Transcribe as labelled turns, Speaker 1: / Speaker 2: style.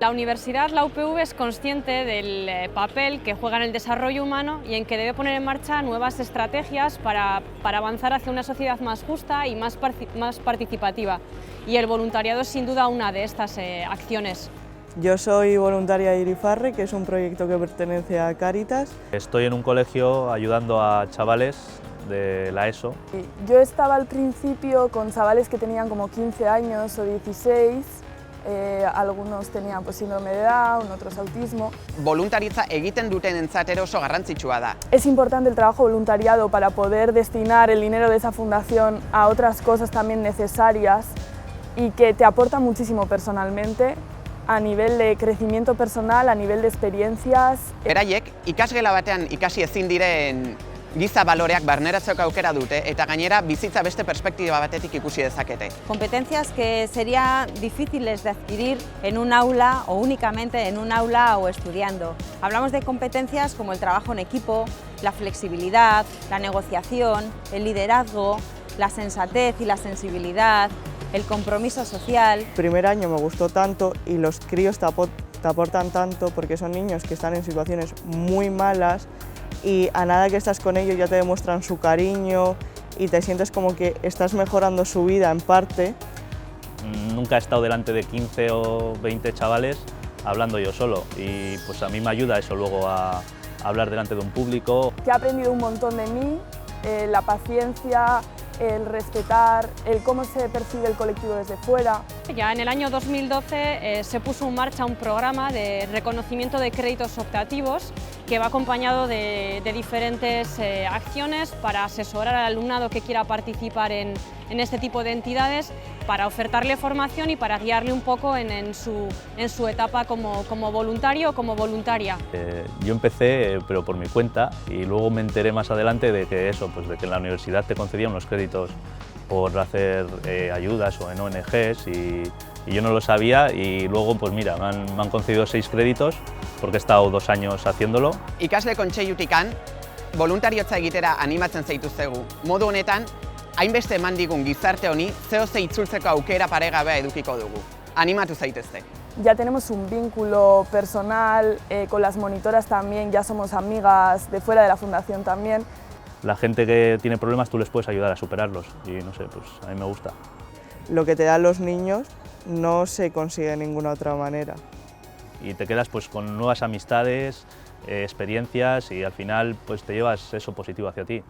Speaker 1: La universidad, la UPV, es consciente del papel que juega en el desarrollo humano y en que debe poner en marcha nuevas estrategias para avanzar hacia una sociedad más justa y más participativa. Y el voluntariado es sin duda una de estas acciones.
Speaker 2: Yo soy voluntaria de Irifarre, que es un proyecto que pertenece a Cáritas.
Speaker 3: Estoy en un colegio ayudando a chavales de la ESO.
Speaker 4: Yo estaba al principio con chavales que tenían como 15 años o 16, algunos tenían síndrome de Down, otros autismo.
Speaker 5: Voluntaritza egiten dutenentzat ere oso garrantzitsua da.
Speaker 4: Es importante el trabajo voluntariado para poder destinar el dinero de esa fundación a otras cosas también necesarias y que te aporta muchísimo personalmente, a nivel de crecimiento personal, a nivel de experiencias.
Speaker 5: Beraiek ikasgela batean ikasi ezin diren giza baloreak barneratzeko aukera dute eta gainera bizitza beste perspektiba batetik ikusi dezakete.
Speaker 6: Competencias que serían difíciles de adquirir en un aula o únicamente en un aula o estudiando. Hablamos de competencias como el trabajo en equipo, la flexibilidad, la negociación, el liderazgo, la sensatez y la sensibilidad, el compromiso social.
Speaker 2: El primer año me gustó tanto y los críos te aportan tanto porque son niños que están en situaciones muy malas y a nada que estás con ellos ya te demuestran su cariño y te sientes como que estás mejorando su vida en parte.
Speaker 3: Nunca he estado delante de 15 o 20 chavales hablando yo solo y pues a mí me ayuda eso luego a hablar delante de un público.
Speaker 4: Que he aprendido un montón de mí, la paciencia, el respetar, el cómo se percibe el colectivo desde fuera.
Speaker 1: Ya en el año 2012 se puso en marcha un programa de reconocimiento de créditos optativos que va acompañado de diferentes acciones para asesorar al alumnado que quiera participar en este tipo de entidades, para ofertarle formación y para guiarle un poco en su etapa como voluntario o como voluntaria.
Speaker 3: Yo empecé pero por mi cuenta y luego me enteré más adelante de que de que en la universidad te concedían unos créditos por hacer ayudas o en ONGs y yo no lo sabía y luego pues mira, me han concedido 6 créditos porque he estado 2 años haciéndolo.
Speaker 5: Ikasle kontseilutikan voluntariotza egitera animatzen zaituztegu. Modu honetan, hainbeste eman digun gizarte honi zehose itzultzeko aukera paregabea edukiko dugu. Animatu zaitezte.
Speaker 4: Ya tenemos un vínculo personal, con las monitoras también, ya somos amigas de fuera de la fundación también.
Speaker 3: La gente que tiene problemas tú les puedes ayudar a superarlos y no sé, pues a mí me gusta.
Speaker 2: Lo que te dan los niños no se consigue de ninguna otra manera.
Speaker 3: Y te quedas pues con nuevas amistades, experiencias y al final pues te llevas eso positivo hacia ti.